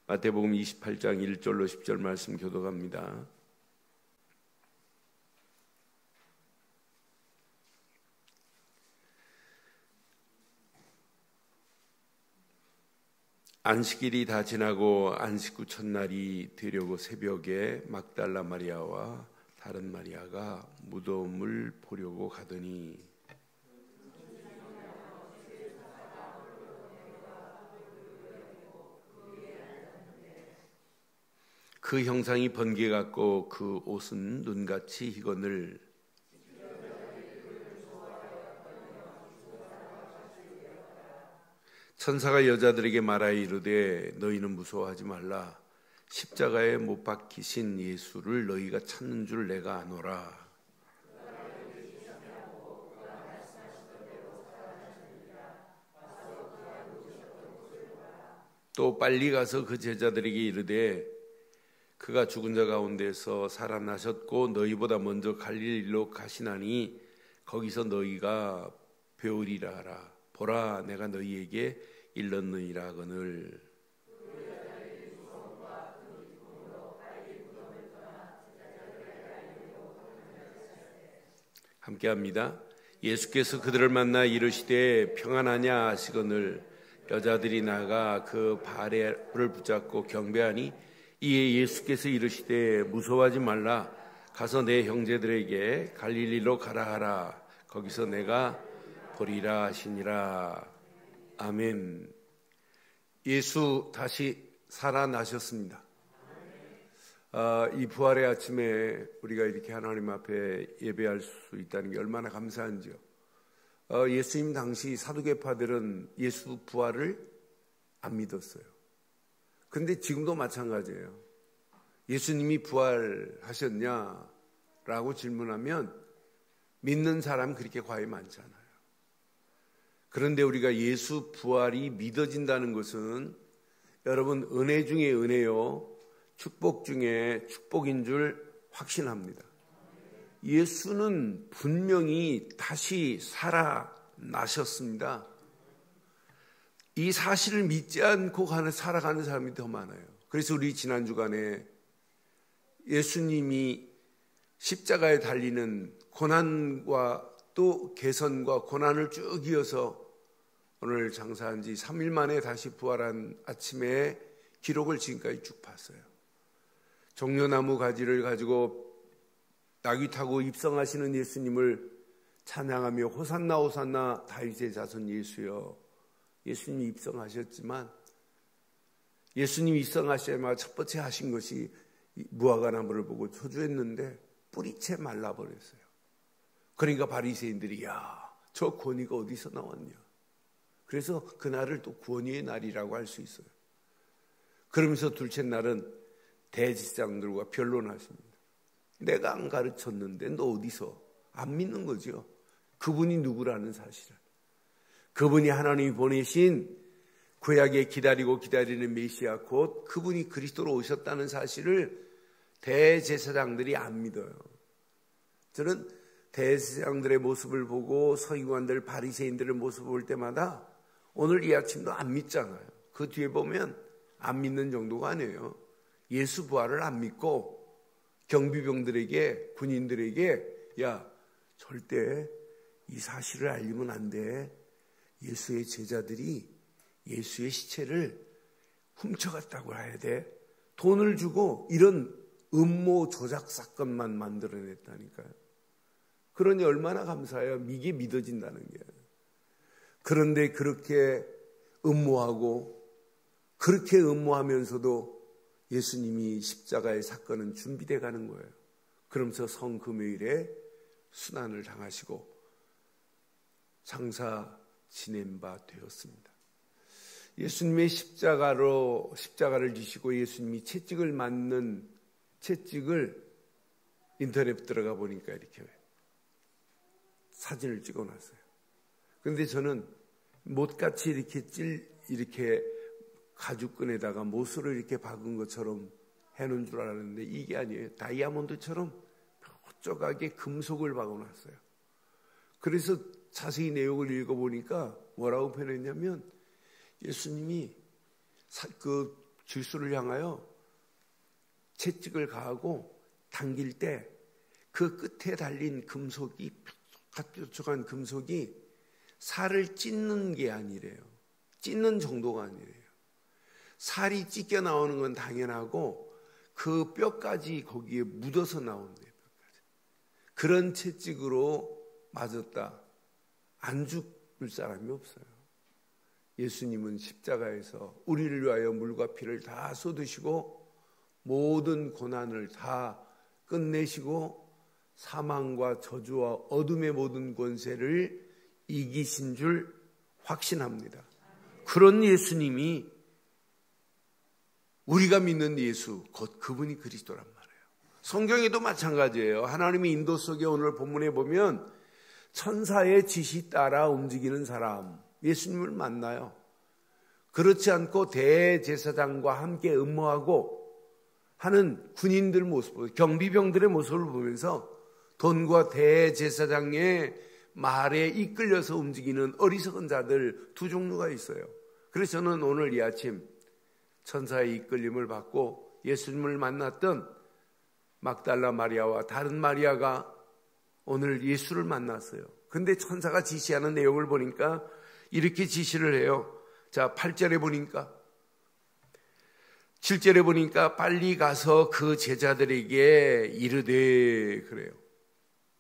마태복음 28장 1절로 10절 말씀 교독합니다. 안식일이 다 지나고 안식 후 첫날이 되려고 새벽에 막달라 마리아와 다른 마리아가 무덤을 보려고 가더니 그 형상이 번개 같고 그 옷은 눈같이 희건을 천사가 여자들에게 말하여 이르되 너희는 무서워하지 말라. 십자가에 못 박히신 예수를 너희가 찾는 줄 내가 아노라. 또 빨리 가서 그 제자들에게 이르되 그가 죽은 자 가운데서 살아나셨고 너희보다 먼저 갈릴리로 가시나니 거기서 너희가 배우리라 하라. 보라 내가 너희에게 일렀느니라 하거늘. 함께합니다. 예수께서 그들을 만나 이르시되 평안하냐 하시거늘 여자들이 나가 그 발을 붙잡고 경배하니 이에 예수께서 이르시되 무서워하지 말라. 가서 내 형제들에게 갈릴리로 가라 하라. 거기서 내가 보리라 하시니라. 아멘. 예수 다시 살아나셨습니다. 이 부활의 아침에 우리가 이렇게 하나님 앞에 예배할 수 있다는 게 얼마나 감사한지요. 예수님 당시 사두개파들은 예수 부활을 안 믿었어요. 그런데 지금도 마찬가지예요. 예수님이 부활하셨냐라고 질문하면 믿는 사람 그렇게 과히 많지 않아요. 그런데 우리가 예수 부활이 믿어진다는 것은 여러분 은혜 중에 은혜요, 축복 중에 축복인 줄 확신합니다. 예수는 분명히 다시 살아나셨습니다. 이 사실을 믿지 않고 살아가는 사람이 더 많아요. 그래서 우리 지난 주간에 예수님이 십자가에 달리는 고난과 또 개선과 고난을 쭉 이어서 오늘 장사한 지 3일 만에 다시 부활한 아침에 기록을 지금까지 쭉 봤어요. 종려나무 가지를 가지고 나귀 타고 입성하시는 예수님을 찬양하며 호산나 호산나 다윗의 자손 예수여. 예수님이 입성하셨지만 예수님이 입성하시자마자 첫 번째 하신 것이 무화과나무를 보고 저주했는데 뿌리채 말라버렸어요. 그러니까 바리새인들이 야, 저 권위가 어디서 나왔냐. 그래서 그날을 또 권위의 날이라고 할 수 있어요. 그러면서 둘째 날은 대제사장들과 변론하십니다. 내가 안 가르쳤는데 너 어디서? 안 믿는 거죠. 그분이 누구라는 사실을. 그분이 하나님이 보내신 구약에 기다리는 메시아 곧 그분이 그리스도로 오셨다는 사실을 대제사장들이 안 믿어요. 저는 대제사장들의 모습을 보고 서기관들 바리새인들의 모습을 볼 때마다 오늘 이 아침도 안 믿잖아요. 그 뒤에 보면 안 믿는 정도가 아니에요. 예수 부활을 안 믿고 경비병들에게 군인들에게 야 절대 이 사실을 알리면 안 돼. 예수의 제자들이 예수의 시체를 훔쳐갔다고 해야 돼. 돈을 주고 이런 음모 조작 사건만 만들어냈다니까요. 그러니 얼마나 감사해요. 이게 믿어진다는 게. 그런데 그렇게 음모하고 그렇게 음모하면서도 예수님이 십자가의 사건은 준비돼 가는 거예요. 그러면서 성금요일에 순환을 당하시고 장사 지낸 바 되었습니다. 예수님의 십자가를 지시고 예수님이 채찍을 맞는 채찍을 인터넷 들어가 보니까 이렇게 사진을 찍어놨어요. 그런데 저는 못같이 이렇게 가죽끈에다가 못으로 이렇게 박은 것처럼 해놓은 줄 알았는데 이게 아니에요. 다이아몬드처럼 뾰족하게 금속을 박아놨어요. 그래서 자세히 내용을 읽어보니까 뭐라고 표현했냐면 예수님이 그 주수를 향하여 채찍을 가하고 당길 때 그 끝에 달린 금속이 뾰족한 금속이 살을 찢는 게 아니래요. 찢는 정도가 아니래요. 살이 찢겨 나오는 건 당연하고 그 뼈까지 거기에 묻어서 나온대요. 그런 채찍으로 맞았다. 안 죽을 사람이 없어요. 예수님은 십자가에서 우리를 위하여 물과 피를 다 쏟으시고 모든 고난을 다 끝내시고 사망과 저주와 어둠의 모든 권세를 이기신 줄 확신합니다. 그런 예수님이 우리가 믿는 예수, 곧 그분이 그리스도란 말이에요. 성경에도 마찬가지예요. 하나님의 인도 속에 오늘 본문에 보면 천사의 지시 따라 움직이는 사람, 예수님을 만나요. 그렇지 않고 대제사장과 함께 음모하고 하는 군인들 모습, 경비병들의 모습을 보면서 돈과 대제사장의 말에 이끌려서 움직이는 어리석은 자들 두 종류가 있어요. 그래서 저는 오늘 이 아침 천사의 이끌림을 받고 예수님을 만났던 막달라 마리아와 다른 마리아가 오늘 예수를 만났어요. 근데 천사가 지시하는 내용을 보니까 이렇게 지시를 해요. 자, 8절에 보니까 7절에 보니까 빨리 가서 그 제자들에게 이르되 그래요.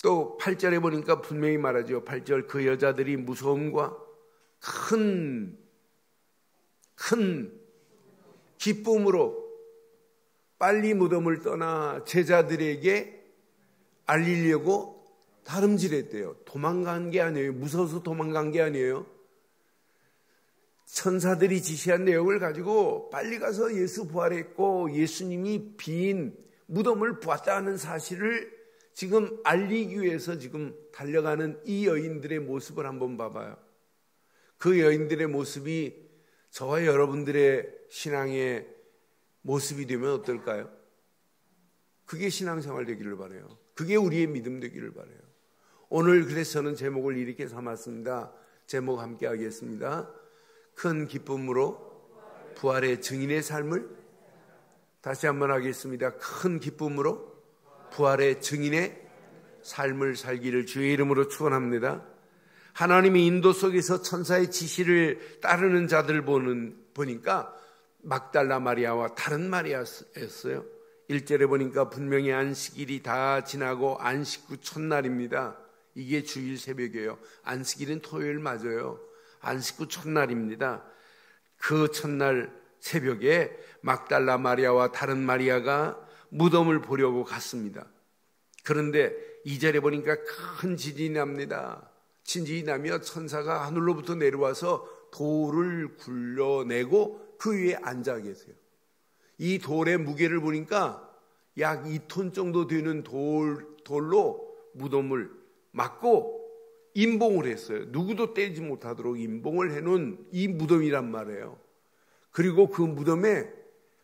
또 8절에 보니까 분명히 말하죠. 8절 그 여자들이 무서움과 큰 기쁨으로 빨리 무덤을 떠나 제자들에게 알리려고 다름질했대요. 도망간 게 아니에요. 무서워서 도망간 게 아니에요. 천사들이 지시한 내용을 가지고 빨리 가서 예수 부활했고 예수님이 빈 무덤을 보았다 하는 사실을 지금 알리기 위해서 지금 달려가는 이 여인들의 모습을 한번 봐봐요. 그 여인들의 모습이 저와 여러분들의 신앙의 모습이 되면 어떨까요? 그게 신앙생활 되기를 바라요. 그게 우리의 믿음 되기를 바라요. 오늘 그래서 저는 제목을 이렇게 삼았습니다. 제목 함께 하겠습니다. 큰 기쁨으로 부활의 증인의 삶을, 다시 한번 하겠습니다. 큰 기쁨으로 부활의 증인의 삶을 살기를 주의 이름으로 축원합니다. 하나님의 인도 속에서 천사의 지시를 따르는 자들 보니까 막달라 마리아와 다른 마리아였어요. 1절에 보니까 분명히 안식일이 다 지나고 안식 후 첫날입니다. 이게 주일 새벽이에요. 안식일은 토요일 맞아요. 안식 후 첫날입니다. 그 첫날 새벽에 막달라 마리아와 다른 마리아가 무덤을 보려고 갔습니다. 그런데 2절에 보니까 큰 지진이 납니다. 지진이 나며 천사가 하늘로부터 내려와서 돌을 굴려내고 그 위에 앉아 계세요. 이 돌의 무게를 보니까 약 2톤 정도 되는 돌로 무덤을 막고 임봉을 했어요. 누구도 떼지 못하도록 임봉을 해놓은 이 무덤이란 말이에요. 그리고 그 무덤에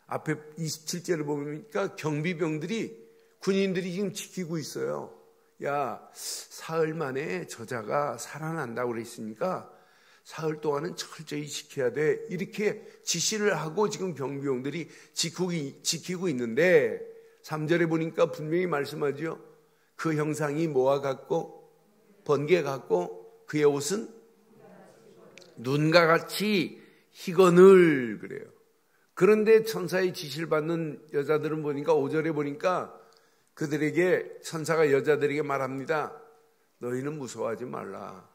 앞에 27절을 보니까 경비병들이 군인들이 지금 지키고 있어요. 야, 사흘 만에 저자가 살아난다고 그랬으니까 사흘 동안은 철저히 지켜야 돼. 이렇게 지시를 하고 지금 경비병들이 지키고 있는데 3절에 보니까 분명히 말씀하죠. 그 형상이 뭐와 같고 번개 같고 그의 옷은 눈과 같이 희건을 그래요. 그런데 천사의 지시를 받는 여자들은 보니까 5절에 보니까 그들에게 천사가 여자들에게 말합니다. 너희는 무서워하지 말라.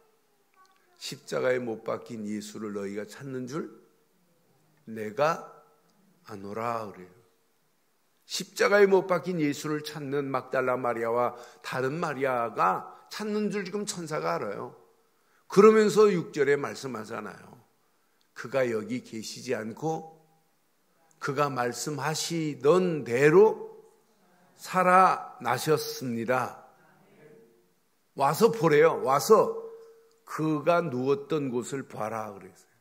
십자가에 못 박힌 예수를 너희가 찾는 줄 내가 아노라 그래요. 십자가에 못 박힌 예수를 찾는 막달라 마리아와 다른 마리아가 찾는 줄 지금 천사가 알아요. 그러면서 6절에 말씀하잖아요. 그가 여기 계시지 않고 그가 말씀하시던 대로 살아나셨습니다. 와서 보래요. 와서 그가 누웠던 곳을 봐라 그랬어요.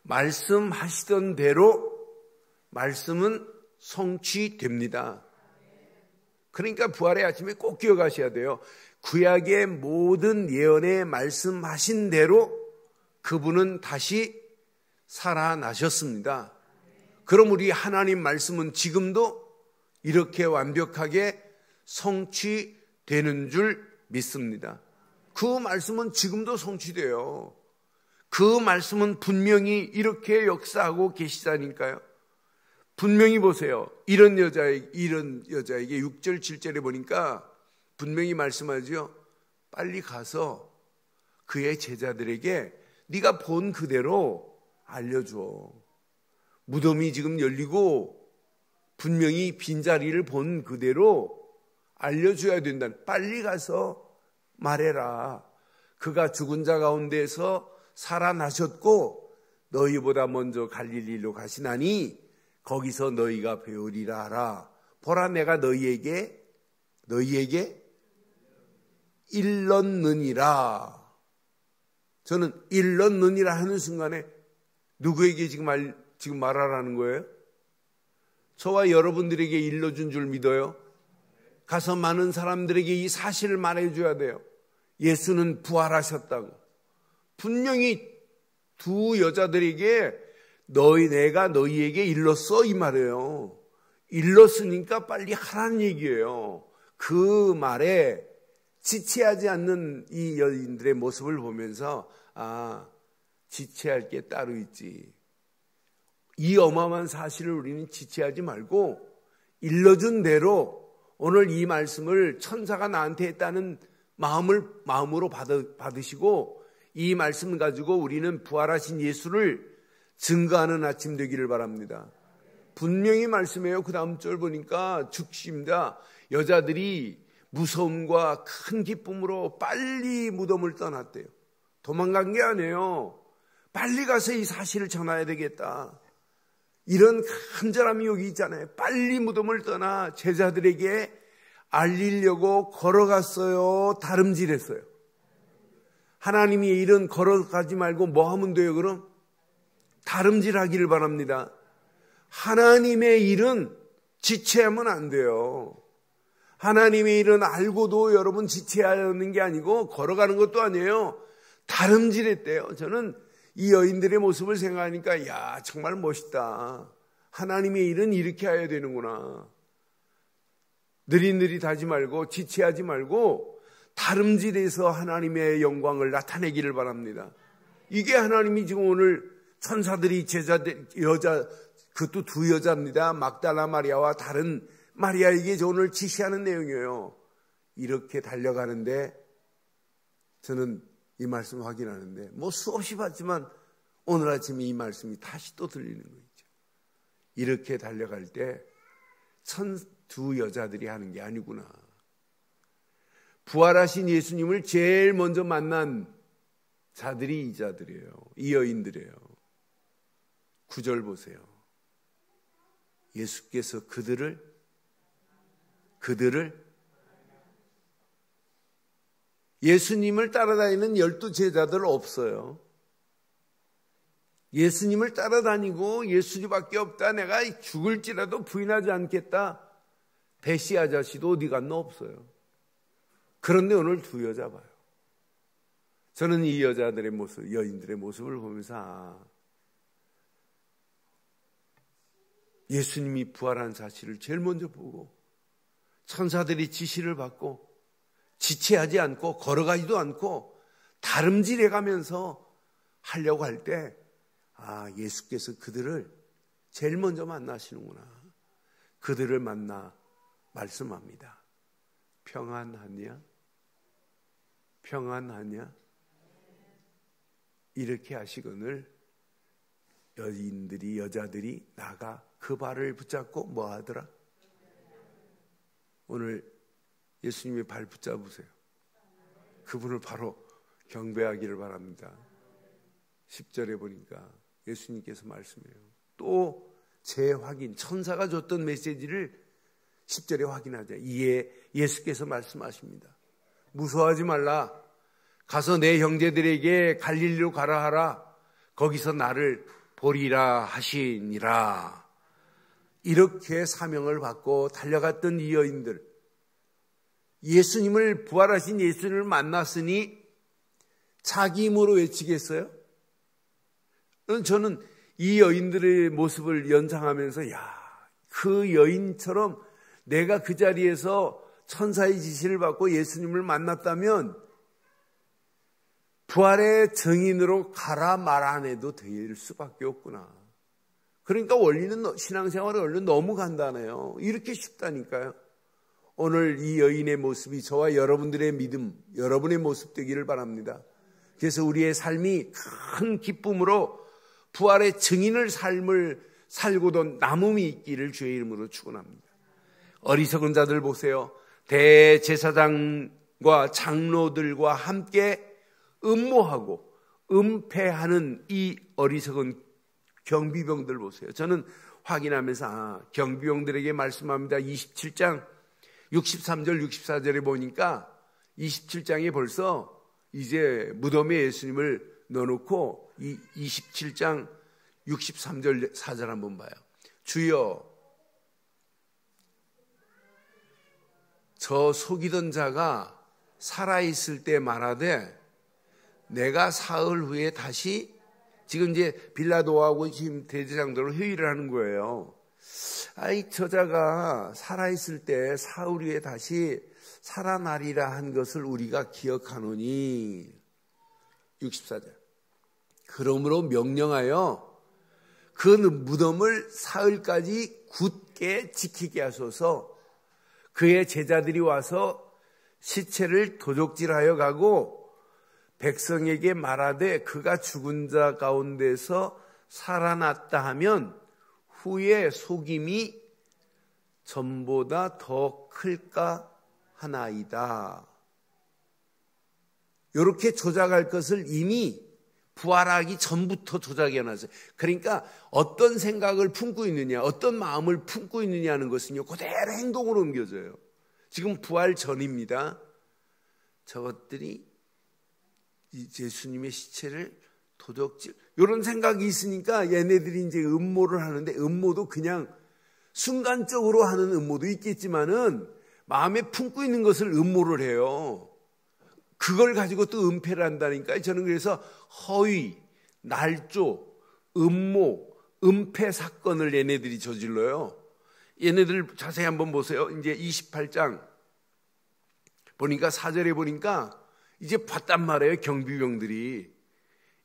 말씀하시던 대로 말씀은 성취됩니다. 그러니까 부활의 아침에 꼭 기억하셔야 돼요. 구약의 모든 예언에 말씀하신 대로 그분은 다시 살아나셨습니다. 그럼 우리 하나님 말씀은 지금도 이렇게 완벽하게 성취되는 줄 믿습니다. 그 말씀은 지금도 성취돼요. 그 말씀은 분명히 이렇게 역사하고 계시다니까요. 분명히 보세요. 이런 여자에게 6절 7절에 보니까 분명히 말씀하죠. 빨리 가서 그의 제자들에게 네가 본 그대로 알려줘. 무덤이 지금 열리고 분명히 빈자리를 본 그대로 알려줘야 된다. 빨리 가서 말해라. 그가 죽은 자 가운데서 살아나셨고 너희보다 먼저 갈릴리로 가시나니 거기서 너희가 배우리라 하라. 보라, 내가 너희에게 일렀느니라. 저는 일렀느니라 하는 순간에 누구에게 지금 말하라는 거예요? 저와 여러분들에게 일러준 줄 믿어요? 가서 많은 사람들에게 이 사실을 말해줘야 돼요. 예수는 부활하셨다고. 분명히 두 여자들에게 내가 너희에게 일렀어 이 말이에요. 일렀으니까 빨리 하라는 얘기예요. 그 말에 지체하지 않는 이 여인들의 모습을 보면서 지체할 게 따로 있지. 이 어마어마한 사실을 우리는 지체하지 말고 일러준 대로 오늘 이 말씀을 천사가 나한테 했다는 마음으로 받으시고 이 말씀을 가지고 우리는 부활하신 예수를 증거하는 아침 되기를 바랍니다. 분명히 말씀해요. 그 다음 절 보니까 죽습니다. 여자들이 무서움과 큰 기쁨으로 빨리 무덤을 떠났대요. 도망간 게 아니에요. 빨리 가서 이 사실을 전해야 되겠다. 이런 간절함이 여기 있잖아요. 빨리 무덤을 떠나 제자들에게 알리려고 걸어갔어요. 다름질했어요. 하나님이 이런 걸어가지 말고 뭐 하면 돼요 그럼? 다름질하기를 바랍니다. 하나님의 일은 지체하면 안 돼요. 하나님의 일은 알고도 여러분 지체하는 게 아니고 걸어가는 것도 아니에요. 다름질했대요. 저는 이 여인들의 모습을 생각하니까 정말 멋있다. 하나님의 일은 이렇게 해야 되는구나. 느릿느릿하지 말고 지체하지 말고 다름질해서 하나님의 영광을 나타내기를 바랍니다. 이게 하나님이 지금 오늘 천사들이 제자들 그것도 두 여자입니다. 막달라 마리아와 다른 마리아에게 오늘 지시하는 내용이에요. 이렇게 달려가는데 저는 이 말씀 확인하는데 수없이 봤지만 오늘 아침에 이 말씀이 다시 또 들리는 거죠. 이렇게 달려갈 때 두 여자들이 하는 게 아니구나. 부활하신 예수님을 제일 먼저 만난 자들이 이 자들이에요. 이 여인들이에요. 9절 보세요. 예수께서 그들을 예수님을 따라다니는 12제자들 없어요. 예수님을 따라다니고 예수님밖에 없다. 내가 죽을지라도 부인하지 않겠다. 배시 아저씨도 어디 갔나 없어요. 그런데 오늘 두 여자 봐요. 저는 이 여자들의 모습, 여인들의 모습을 보면서 예수님이 부활한 사실을 제일 먼저 보고 천사들이 지시를 받고 지체하지 않고 걸어가지도 않고 다름질해 가면서 하려고 할 때 예수께서 그들을 제일 먼저 만나시는구나. 그들을 만나 말씀합니다. 평안하냐? 평안하냐? 이렇게 하시거늘 여자들이 나가 그 발을 붙잡고 뭐 하더라? 오늘 예수님의 발 붙잡으세요. 그분을 바로 경배하기를 바랍니다. 10절에 보니까 예수님께서 말씀해요. 또 재확인, 천사가 줬던 메시지를 10절에 확인하자. 이에 예수께서 말씀하십니다. 무서워하지 말라. 가서 내 형제들에게 갈릴리로 가라 하라. 거기서 나를 보리라 하시니라. 이렇게 사명을 받고 달려갔던 이 여인들, 예수님을 부활하신 예수님을 만났으니 자기 힘으로 외치겠어요? 저는 이 여인들의 모습을 연상하면서 그 여인처럼 내가 그 자리에서 천사의 지시를 받고 예수님을 만났다면 부활의 증인으로 가라 말 안 해도 될 수밖에 없구나. 그러니까 신앙생활의 원리는 너무 간단해요. 이렇게 쉽다니까요. 오늘 이 여인의 모습이 저와 여러분들의 믿음, 여러분의 모습 되기를 바랍니다. 그래서 우리의 삶이 큰 기쁨으로 부활의 증인을 삶을 살고도 남음이 있기를 주의 이름으로 축원합니다. 어리석은 자들 보세요. 대제사장과 장로들과 함께 음모하고 은폐하는 이 어리석은 경비병들 보세요. 저는 확인하면서 경비병들에게 말씀합니다. 27장 63절 64절에 보니까 27장에 벌써 이제 무덤에 예수님을 넣어놓고 이 27장 63절 4절 한번 봐요. 주여, 저 속이던 자가 살아있을 때 말하되 내가 사흘 후에 다시, 지금 이제 빌라도하고 지금 대제사장들로 회의를 하는 거예요. 저 자가 살아있을 때 사흘 후에 다시 살아나리라 한 것을 우리가 기억하노니. 64절. 그러므로 명령하여 그 무덤을 사흘까지 굳게 지키게 하소서. 그의 제자들이 와서 시체를 도적질하여 가고 백성에게 말하되 그가 죽은 자 가운데서 살아났다 하면 후에 속임이 전보다 더 클까 하나이다. 이렇게 조작할 것을 이미 부활하기 전부터 조작해 놨어요. 그러니까 어떤 생각을 품고 있느냐, 어떤 마음을 품고 있느냐는 것은요, 그대로 행동으로 옮겨져요. 지금 부활 전입니다. 저것들이 예수님의 시체를 도적질, 이런 생각이 있으니까 얘네들이 이제 음모를 하는데, 음모도 그냥 순간적으로 하는 음모도 있겠지만은 마음에 품고 있는 것을 음모를 해요. 그걸 가지고 또 은폐를 한다니까요. 저는 그래서 허위, 날조, 음모, 은폐 사건을 얘네들이 저질러요. 얘네들 자세히 한번 보세요. 이제 28장 보니까 4절에 보니까 이제 봤단 말이에요. 경비병들이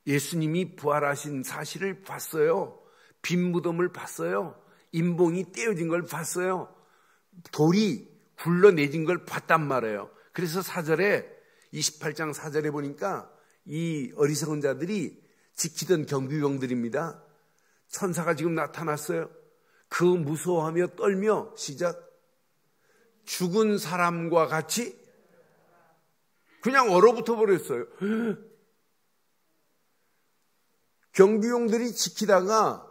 예수님이 부활하신 사실을 봤어요. 빈 무덤을 봤어요. 인봉이 떼어진 걸 봤어요. 돌이 굴러내진 걸 봤단 말이에요. 그래서 4절에 28장 4절에 보니까 이 어리석은 자들이 지키던 경비병들입니다. 천사가 지금 나타났어요. 그 무서워하며 떨며 시작. 죽은 사람과 같이 그냥 얼어붙어 버렸어요. 경비용들이 지키다가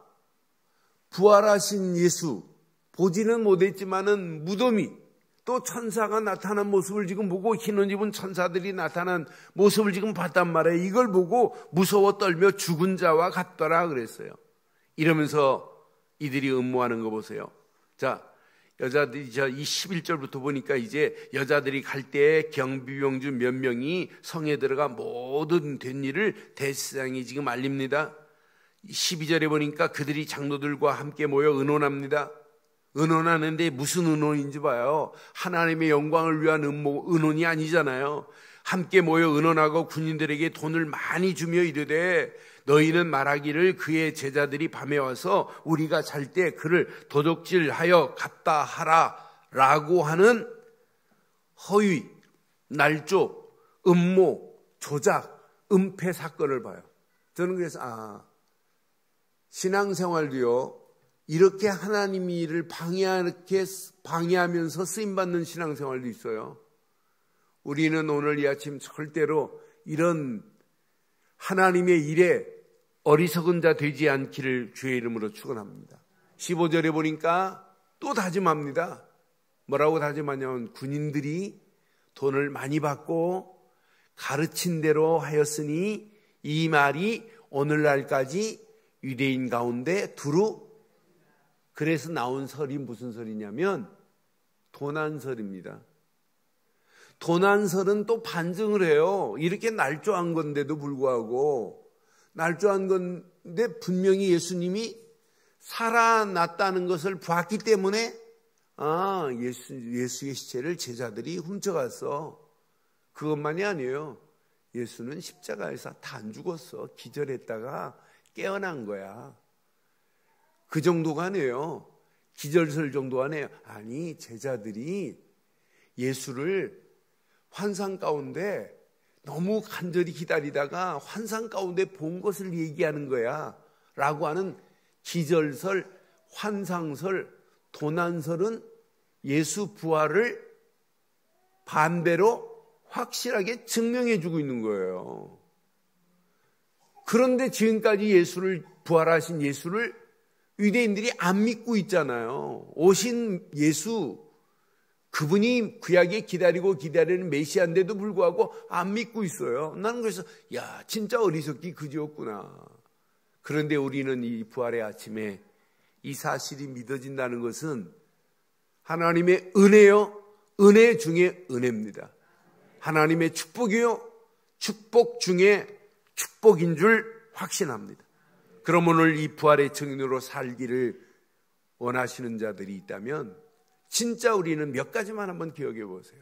부활하신 예수 보지는 못했지만은 무덤이 또 천사가 나타난 모습을 지금 보고 흰 옷 입은 천사들이 나타난 모습을 지금 봤단 말이에요. 이걸 보고 무서워 떨며 죽은 자와 같더라 그랬어요. 이러면서 이들이 음모하는 거 보세요. 자, 여자들이 이 11절부터 보니까 이제 여자들이 갈 때 경비병 중 몇 명이 성에 들어가 모든 된 일을 대제사장이 지금 알립니다. 12절에 보니까 그들이 장로들과 함께 모여 의논합니다. 의논하는데 무슨 의논인지 봐요. 하나님의 영광을 위한 의논이 아니잖아요. 함께 모여 의논하고 군인들에게 돈을 많이 주며 이르되 너희는 말하기를 그의 제자들이 밤에 와서 우리가 잘 때 그를 도적질하여 갔다 하라 라고 하는 허위, 날조, 음모, 조작, 은폐 사건을 봐요. 저는 그래서 신앙생활도요, 이렇게 하나님의 일을 방해하면서 쓰임받는 신앙생활도 있어요. 우리는 오늘 이 아침 절대로 이런 하나님의 일에 어리석은 자 되지 않기를 주의 이름으로 축원합니다. 15절에 보니까 또 다짐합니다. 뭐라고 다짐하냐면 군인들이 돈을 많이 받고 가르친 대로 하였으니 이 말이 오늘날까지 유대인 가운데 두루. 그래서 나온 설이 무슨 설이냐면 도난설입니다. 도난설은 또 반증을 해요. 이렇게 날조한 건데도 불구하고, 날조한 건 근데 분명히 예수님이 살아났다는 것을 봤기 때문에 예수의 시체를 제자들이 훔쳐갔어. 그것만이 아니에요. 예수는 십자가에서 다 안 죽었어. 기절했다가 깨어난 거야. 그 정도가 아니에요. 기절설 정도 아니에요. 아니, 제자들이 예수를 환상 가운데 너무 간절히 기다리다가 환상 가운데 본 것을 얘기하는 거야 라고 하는 기절설, 환상설, 도난설은 예수 부활을 반대로 확실하게 증명해 주고 있는 거예요. 그런데 지금까지 예수를, 부활하신 예수를 유대인들이 안 믿고 있잖아요. 오신 예수, 그분이 구약에 기다리는 메시아인데도 불구하고 안 믿고 있어요. 나는 그래서 진짜 어리석기 그지였구나. 그런데 우리는 이 부활의 아침에 이 사실이 믿어진다는 것은 하나님의 은혜요, 은혜 중에 은혜입니다. 하나님의 축복이요, 축복 중에 축복인 줄 확신합니다. 그럼 오늘 이 부활의 증인으로 살기를 원하시는 자들이 있다면 진짜 우리는 몇 가지만 한번 기억해 보세요.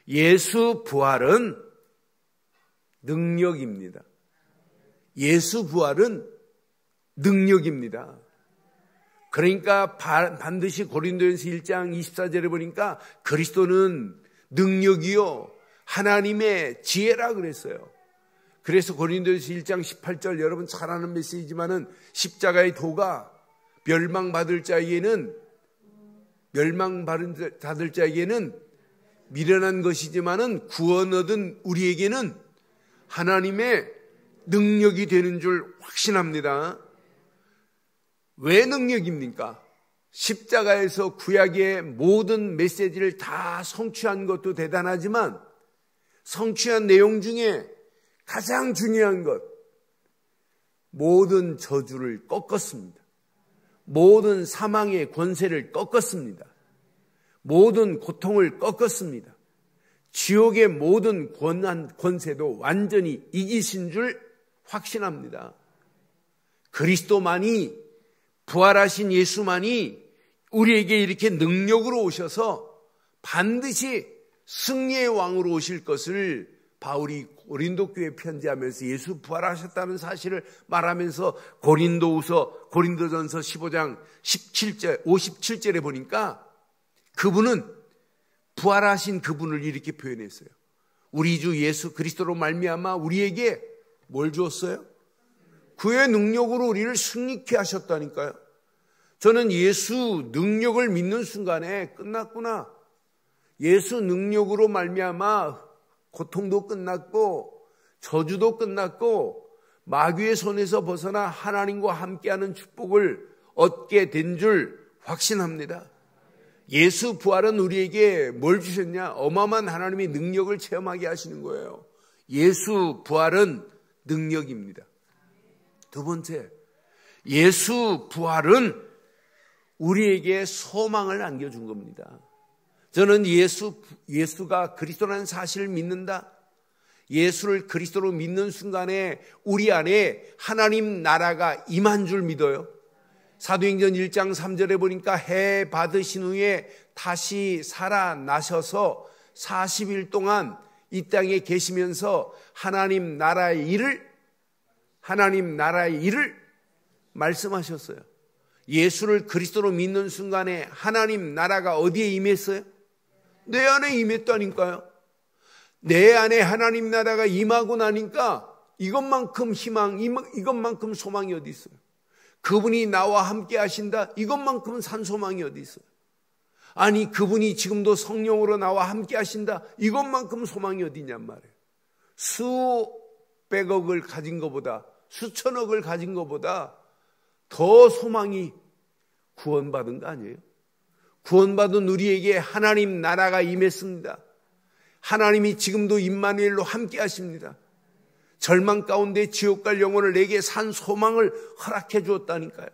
예수 부활은 능력입니다. 예수 부활은 능력입니다. 그러니까 반드시 고린도전서 1장 24절에 보니까 그리스도는 능력이요 하나님의 지혜라 그랬어요. 그래서 고린도전서 1장 18절, 여러분 잘 아는 메시지만은 십자가의 도가 멸망받을 자에게는 미련한 것이지만은 구원 얻은 우리에게는 하나님의 능력이 되는 줄 확신합니다. 왜 능력입니까? 십자가에서 구약의 모든 메시지를 다 성취한 것도 대단하지만 성취한 내용 중에 가장 중요한 것, 모든 저주를 꺾었습니다. 모든 사망의 권세를 꺾었습니다. 모든 고통을 꺾었습니다. 지옥의 모든 권세도 완전히 이기신 줄 확신합니다. 그리스도만이, 부활하신 예수만이 우리에게 이렇게 능력으로 오셔서 반드시 승리의 왕으로 오실 것을 바울이 고린도 교회에 편지하면서 예수 부활하셨다는 사실을 말하면서 고린도전서 15장 17절 57절에 보니까 그분은, 부활하신 그분을 이렇게 표현했어요. 우리 주 예수 그리스도로 말미암아 우리에게 뭘 주었어요? 그의 능력으로 우리를 승리케 하셨다니까요. 저는 예수 능력을 믿는 순간에 끝났구나, 예수 능력으로 말미암아 고통도 끝났고 저주도 끝났고 마귀의 손에서 벗어나 하나님과 함께하는 축복을 얻게 된 줄 확신합니다. 예수 부활은 우리에게 뭘 주셨냐? 어마어마한 하나님의 능력을 체험하게 하시는 거예요. 예수 부활은 능력입니다. 두 번째, 예수 부활은 우리에게 소망을 안겨준 겁니다. 저는 예수가 그리스도라는 사실을 믿는다. 예수를 그리스도로 믿는 순간에 우리 안에 하나님 나라가 임한 줄 믿어요. 사도행전 1장 3절에 보니까 해 받으신 후에 다시 살아나셔서 40일 동안 이 땅에 계시면서 하나님 나라의 일을 말씀하셨어요. 예수를 그리스도로 믿는 순간에 하나님 나라가 어디에 임했어요? 내 안에 임했다니까요. 내 안에 하나님 나라가 임하고 나니까 이것만큼 희망, 이것만큼 소망이 어디 있어요? 그분이 나와 함께 하신다, 이것만큼 산 소망이 어디 있어요? 아니, 그분이 지금도 성령으로 나와 함께 하신다, 이것만큼 소망이 어디 있냔 말이에요. 수백억을 가진 것보다, 수천억을 가진 것보다 더 소망이 구원받은 거 아니에요? 구원받은 우리에게 하나님 나라가 임했습니다. 하나님이 지금도 임마누엘로 함께 하십니다. 절망 가운데 지옥 갈 영혼을 내게 산 소망을 허락해 주었다니까요.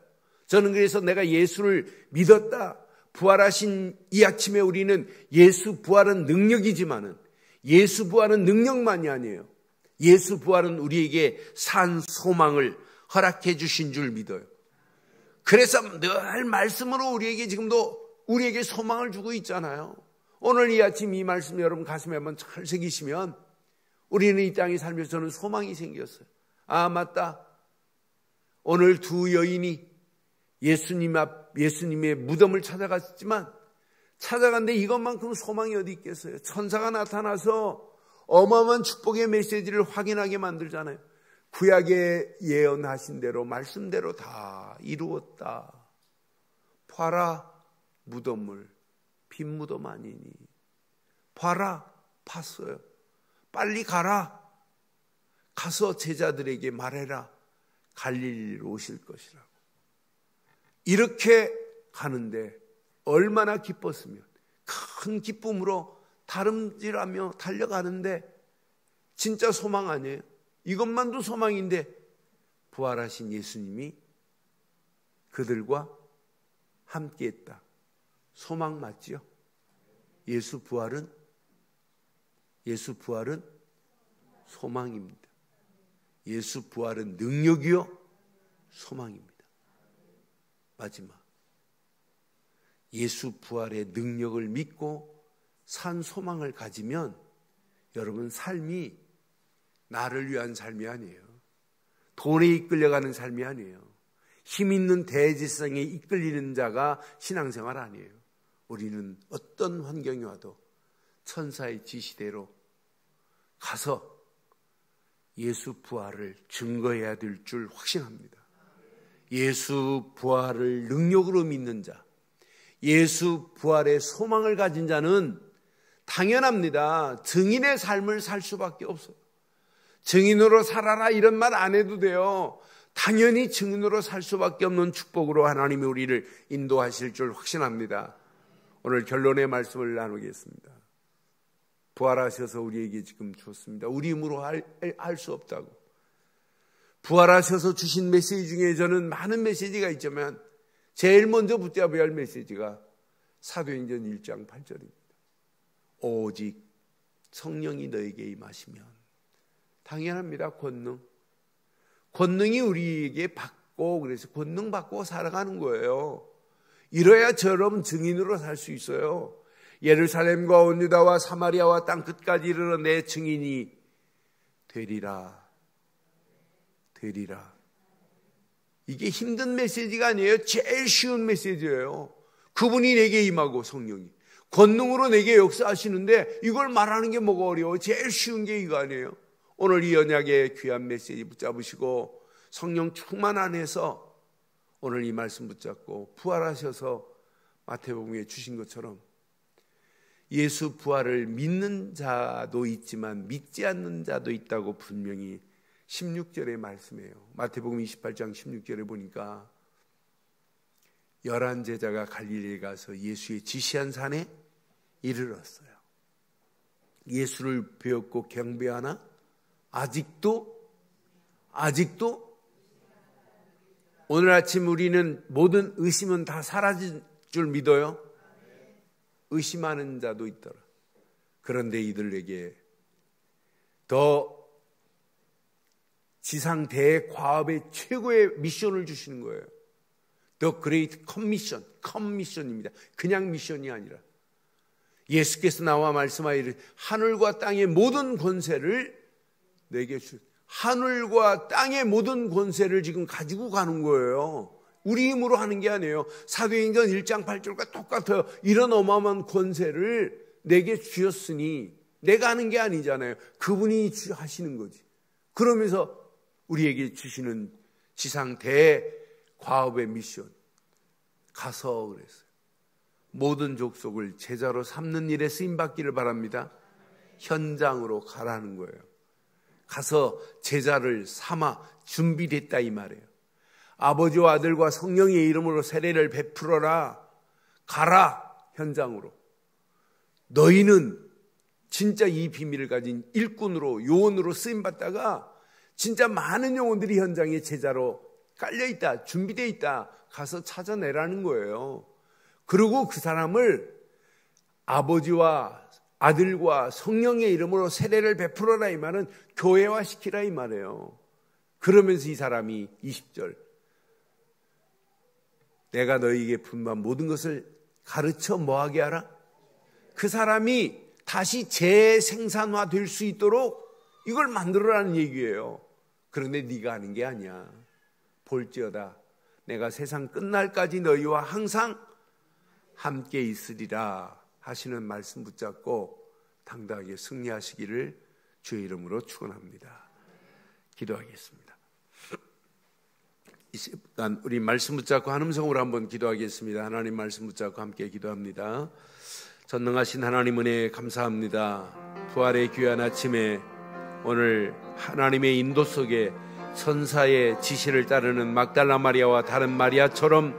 저는 그래서 내가 예수를 믿었다, 부활하신 이 아침에 우리는 예수 부활은 능력이지만은 예수 부활은 능력만이 아니에요. 예수 부활은 우리에게 산 소망을 허락해 주신 줄 믿어요. 그래서 늘 말씀으로 우리에게 지금도 우리에게 소망을 주고 있잖아요. 오늘 이 아침 이 말씀 여러분 가슴에 한번 잘 새기시면 우리는 이 땅에 살면서 저는 소망이 생겼어요. 아, 맞다. 오늘 두 여인이 예수님의 무덤을 찾아갔지만 찾아갔는데 이것만큼 소망이 어디 있겠어요. 천사가 나타나서 어마어마한 축복의 메시지를 확인하게 만들잖아요. 구약에 예언하신 대로 말씀대로 다 이루었다. 봐라 무덤을 빈 무덤 아니니. 봐라 봤어요. 빨리 가라. 가서 제자들에게 말해라. 갈릴리로 오실 것이라고. 이렇게 가는데 얼마나 기뻤으면 큰 기쁨으로 다름질하며 달려가는데 진짜 소망 아니에요? 이것만도 소망인데 부활하신 예수님이 그들과 함께했다. 소망 맞지요? 예수 부활은 소망입니다. 예수 부활은 능력이요 소망입니다. 마지막 예수 부활의 능력을 믿고 산 소망을 가지면 여러분 삶이 나를 위한 삶이 아니에요. 돈에 이끌려가는 삶이 아니에요. 힘 있는 대지성에 이끌리는 자가 신앙생활 아니에요. 우리는 어떤 환경이 와도 천사의 지시대로 가서 예수 부활을 증거해야 될 줄 확신합니다. 예수 부활을 능력으로 믿는 자, 예수 부활의 소망을 가진 자는 당연합니다. 증인의 삶을 살 수밖에 없어요. 증인으로 살아라 이런 말 안 해도 돼요. 당연히 증인으로 살 수밖에 없는 축복으로 하나님이 우리를 인도하실 줄 확신합니다. 오늘 결론의 말씀을 나누겠습니다. 부활하셔서 우리에게 지금 주었습니다. 우리 힘으로 할 수 없다고. 부활하셔서 주신 메시지 중에 저는 많은 메시지가 있지만 제일 먼저 붙잡아야 할 메시지가 사도행전 1장 8절입니다. 오직 성령이 너에게 임하시면. 당연합니다. 권능이 우리에게 받고 그래서 권능 받고 살아가는 거예요. 이래야 저럼 증인으로 살 수 있어요. 예루살렘과 온 유다와 사마리아와 땅 끝까지 이르러 내 증인이 되리라. 이게 힘든 메시지가 아니에요. 제일 쉬운 메시지예요. 그분이 내게 임하고 성령이 권능으로 내게 역사하시는데 이걸 말하는 게 뭐가 어려워. 제일 쉬운 게 이거 아니에요. 오늘 이 언약의 귀한 메시지 붙잡으시고 성령 충만 안에서 오늘 이 말씀 붙잡고 부활하셔서 마태복음에 주신 것처럼 예수 부활을 믿는 자도 있지만 믿지 않는 자도 있다고 분명히 16절의 말씀이에요. 마태복음 28장 16절에 보니까 11제자가 갈릴리에 가서 예수의 지시한 산에 이르렀어요. 예수를 배웠고 경배하나 아직도 오늘 아침 우리는 모든 의심은 다 사라질 줄 믿어요. 의심하는 자도 있더라. 그런데 이들에게 더 지상 대과업의 최고의 미션을 주시는 거예요. The Great Commission, 커미션입니다. 그냥 미션이 아니라 예수께서 나와 말씀하기를 하늘과 땅의 모든 권세를 내게 주. 하늘과 땅의 모든 권세를 지금 가지고 가는 거예요. 우리 힘으로 하는 게 아니에요. 사도행전 1장 8절과 똑같아요. 이런 어마어마한 권세를 내게 주셨으니 내가 하는 게 아니잖아요. 그분이 하시는 거지. 그러면서 우리에게 주시는 지상 대과업의 미션 가서 그랬어요. 모든 족속을 제자로 삼는 일에 쓰임받기를 바랍니다. 현장으로 가라는 거예요. 가서 제자를 삼아 준비됐다 이 말이에요. 아버지와 아들과 성령의 이름으로 세례를 베풀어라. 가라 현장으로. 너희는 진짜 이 비밀을 가진 일꾼으로 요원으로 쓰임받다가 진짜 많은 영혼들이 현장에 제자로 깔려있다. 준비되어 있다. 가서 찾아내라는 거예요. 그리고 그 사람을 아버지와 아들과 성령의 이름으로 세례를 베풀어라 이 말은 교회화시키라 이 말이에요. 그러면서 이 사람이 20절, 내가 너희에게 분부한 모든 것을 가르쳐 뭐하게 하라? 그 사람이 다시 재생산화 될 수 있도록 이걸 만들어라는 얘기예요. 그런데 네가 하는 게 아니야. 볼지어다 내가 세상 끝날까지 너희와 항상 함께 있으리라 하시는 말씀 붙잡고 당당하게 승리하시기를 주의 이름으로 축원합니다. 기도하겠습니다. 이 시간 우리 말씀 붙잡고 한 음성으로 한번 기도하겠습니다. 하나님 말씀 붙잡고 함께 기도합니다. 전능하신 하나님 은혜 감사합니다. 부활의 귀한 아침에 오늘 하나님의 인도 속에 천사의 지시를 따르는 막달라 마리아와 다른 마리아처럼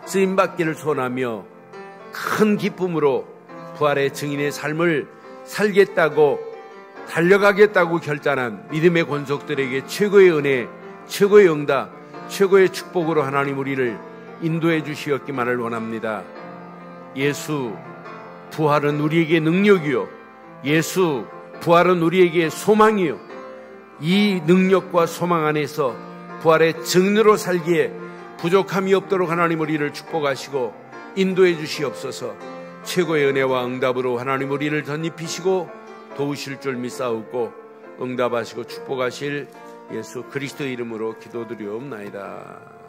쓰임받기를 소원하며 큰 기쁨으로 부활의 증인의 삶을 살겠다고 달려가겠다고 결단한 믿음의 권속들에게 최고의 은혜, 최고의 응답, 최고의 축복으로 하나님 우리를 인도해 주시었기만을 원합니다. 예수 부활은 우리에게 능력이요, 예수 부활은 우리에게 소망이요, 이 능력과 소망 안에서 부활의 증인으로 살기에 부족함이 없도록 하나님 우리를 축복하시고 인도해 주시옵소서. 최고의 은혜와 응답으로 하나님 우리를 덧입히시고 도우실 줄 믿사옵고 응답하시고 축복하실 예수 그리스도 이름으로 기도드리옵나이다.